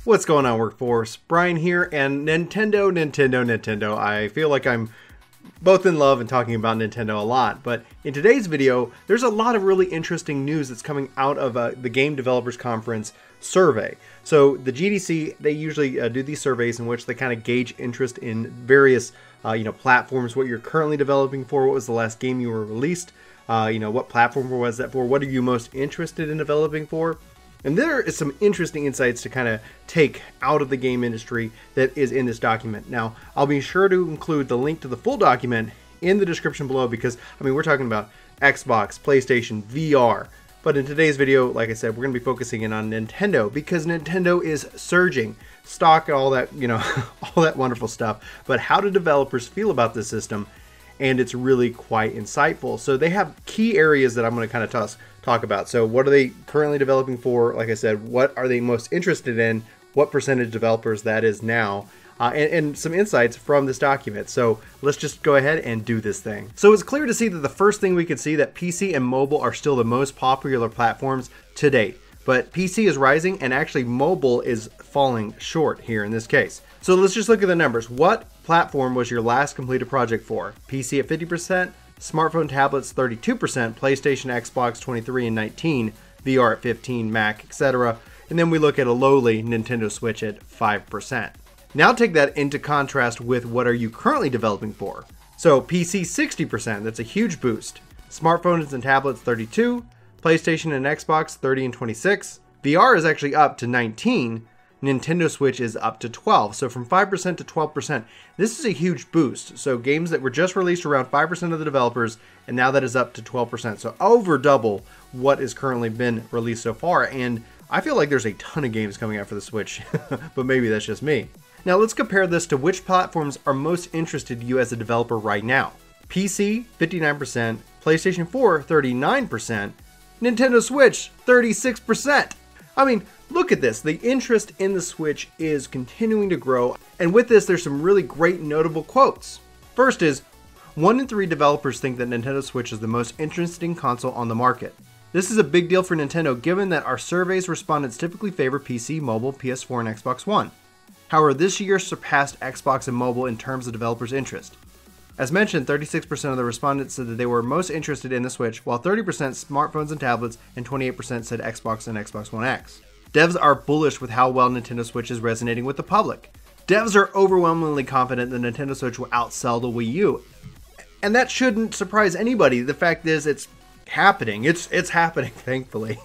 What's going on, workforce? Brian here, and Nintendo. I feel like I'm both in love and talking about Nintendo a lot, but in today's video, there's a lot of really interesting news that's coming out of the Game Developers Conference survey. So the GDC, they usually do these surveys in which they kind of gauge interest in various platforms, what you're currently developing for, what was the last game you were released, what platform was that for, what are you most interested in developing for. And there is some interesting insights to kind of take out of the game industry that is in this document. Now, I'll be sure to include the link to the full document in the description below because, we're talking about Xbox, PlayStation, VR. But in today's video, like I said, we're going to be focusing in on Nintendo because Nintendo is surging. Stock, all that, all that wonderful stuff. But how do developers feel about this system? And it's really quite insightful. So they have key areas that I'm going to kind of talk about. So what are they currently developing for? Like I said, what are they most interested in? What percentage of developers that is now? And some insights from this document. So let's just go ahead and do this thing. So it's clear to see that the first thing we can see that PC and mobile are still the most popular platforms to date. But PC is rising and actually mobile is falling short here in this case. So let's just look at the numbers. What platform was your last completed project for? PC at 50%, smartphone, tablets 32%, PlayStation, Xbox 23 and 19, VR at 15, Mac, etc. And then we look at a lowly Nintendo Switch at 5%. Now take that into contrast with what are you currently developing for? So PC 60%, that's a huge boost. Smartphones and tablets 32, PlayStation and Xbox 30 and 26. VR is actually up to 19. Nintendo Switch is up to 12. So from 5% to 12%, this is a huge boost. So games that were just released around 5% of the developers, and now that is up to 12%. So over double what has currently been released so far. And I feel like there's a ton of games coming out for the Switch, but maybe that's just me. Now let's compare this to which platforms are most interested to you as a developer right now. PC, 59%, PlayStation 4, 39%, Nintendo Switch, 36%. Look at this. The interest in the Switch is continuing to grow. And with this, there's some really great notable quotes. First is, 1 in 3 developers think that Nintendo Switch is the most interesting console on the market. This is a big deal for Nintendo given that our surveys respondents typically favor PC, mobile, PS4, and Xbox One. However, this year surpassed Xbox and mobile in terms of developers' interest. As mentioned, 36% of the respondents said that they were most interested in the Switch, while 30% smartphones and tablets, and 28% said Xbox and Xbox One X. Devs are bullish with how well Nintendo Switch is resonating with the public. Devs are overwhelmingly confident that Nintendo Switch will outsell the Wii U. And that shouldn't surprise anybody. The fact is, it's happening. It's happening, thankfully.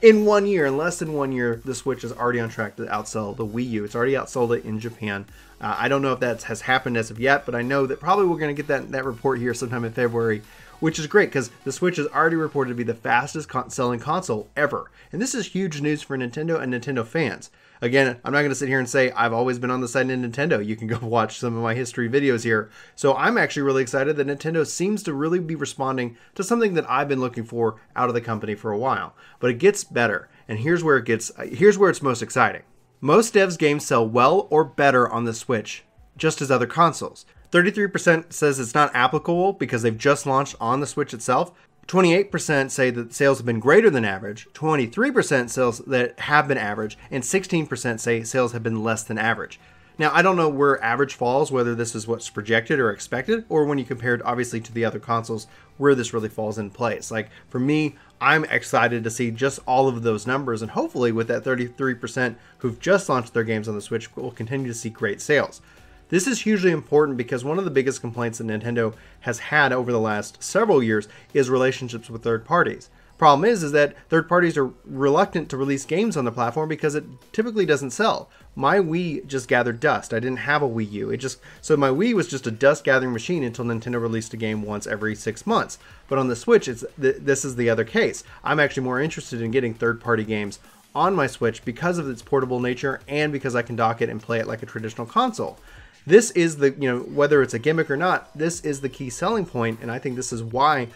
In 1 year, in less than 1 year, the Switch is already on track to outsell the Wii U. It's already outsold it in Japan. I don't know if that has happened as of yet, but I know that probably we're going to get that report here sometime in February, which is great because the Switch is already reported to be the fastest selling console ever. And this is huge news for Nintendo and Nintendo fans. Again, I'm not going to sit here and say I've always been on the side of Nintendo. You can go watch some of my history videos here. So I'm actually really excited that Nintendo seems to really be responding to something that I've been looking for out of the company for a while. But it gets better, and here's where it's most exciting. Most devs' games sell well or better on the Switch, just as other consoles. 33% says it's not applicable because they've just launched on the Switch itself. 28% say that sales have been greater than average, 23% sales that have been average, and 16% say sales have been less than average. Now, I don't know where average falls, whether this is what's projected or expected, or when you compare it obviously to the other consoles, where this really falls in place. Like for me, I'm excited to see just all of those numbers, and hopefully with that 33% who've just launched their games on the Switch, we'll continue to see great sales. This is hugely important because one of the biggest complaints that Nintendo has had over the last several years is relationships with third parties. Problem is that third parties are reluctant to release games on the platform because it typically doesn't sell. My Wii just gathered dust. I didn't have a Wii U. So my Wii was just a dust gathering machine until Nintendo released a game once every 6 months. But on the Switch, this is the other case. I'm actually more interested in getting third-party games on my Switch because of its portable nature and because I can dock it and play it like a traditional console. This is the, whether it's a gimmick or not, this is the key selling point, and I think this is why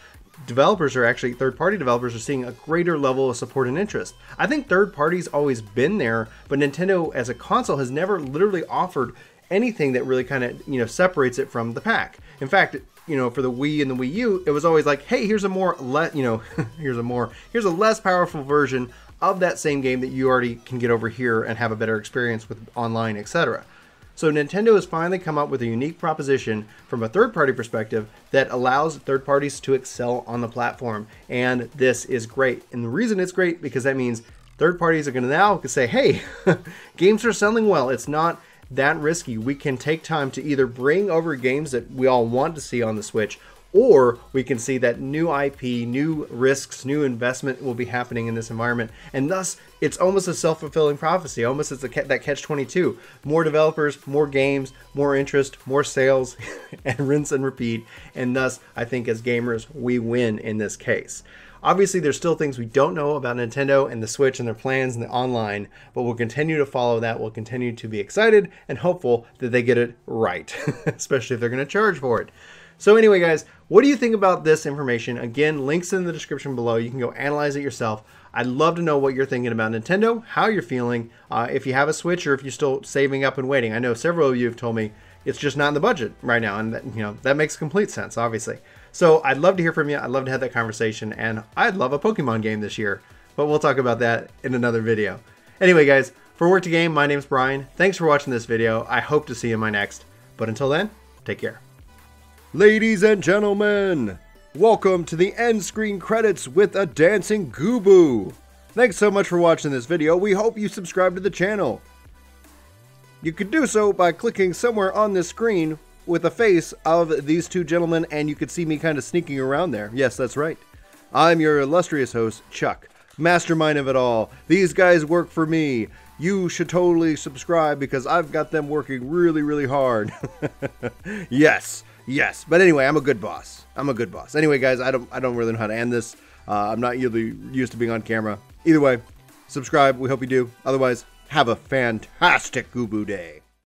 third-party developers are seeing a greater level of support and interest. I think third parties always been there, but Nintendo as a console has never literally offered anything that really kind of, separates it from the pack. In fact, for the Wii and the Wii U, it was always like, hey, here's a less powerful version of that same game that you already can get over here and have a better experience with online, etc. So Nintendo has finally come up with a unique proposition from a third-party perspective that allows third parties to excel on the platform, and this is great. And the reason it's great because that means third parties are going to now say, hey, games are selling well. It's not that risky. We can take time to either bring over games that we all want to see on the Switch, or we can see that new IP, new risks, new investment will be happening in this environment. And thus, it's almost a self-fulfilling prophecy. Almost it's that catch-22. More developers, more games, more interest, more sales, and rinse and repeat. And thus, I think as gamers, we win in this case. Obviously, there's still things we don't know about Nintendo and the Switch and their plans and the online, but we'll continue to follow that. We'll continue to be excited and hopeful that they get it right, especially if they're going to charge for it. So anyway, guys, what do you think about this information? Again, links in the description below. You can go analyze it yourself. I'd love to know what you're thinking about Nintendo, how you're feeling, if you have a Switch or if you're still saving up and waiting. I know several of you have told me it's just not in the budget right now, and that, that makes complete sense, obviously. So I'd love to hear from you. I'd love to have that conversation, and I'd love a Pokemon game this year, but we'll talk about that in another video. Anyway, guys, for Work to Game, my name's Brian. Thanks for watching this video. I hope to see you in my next. But until then, take care. Ladies and gentlemen, welcome to the end screen credits with a dancing Gooboo. Thanks so much for watching this video. We hope you subscribe to the channel. You could do so by clicking somewhere on this screen with a face of these two gentlemen, and you could see me kind of sneaking around there. Yes, that's right. I'm your illustrious host, Chuck, mastermind of it all. These guys work for me. You should totally subscribe because I've got them working really, really hard. Yes. Yes, but anyway, I'm a good boss. I'm a good boss. Anyway, guys, I don't really know how to end this. I'm not really used to being on camera. Either way, subscribe. We hope you do. Otherwise, have a fantastic Gooboo day.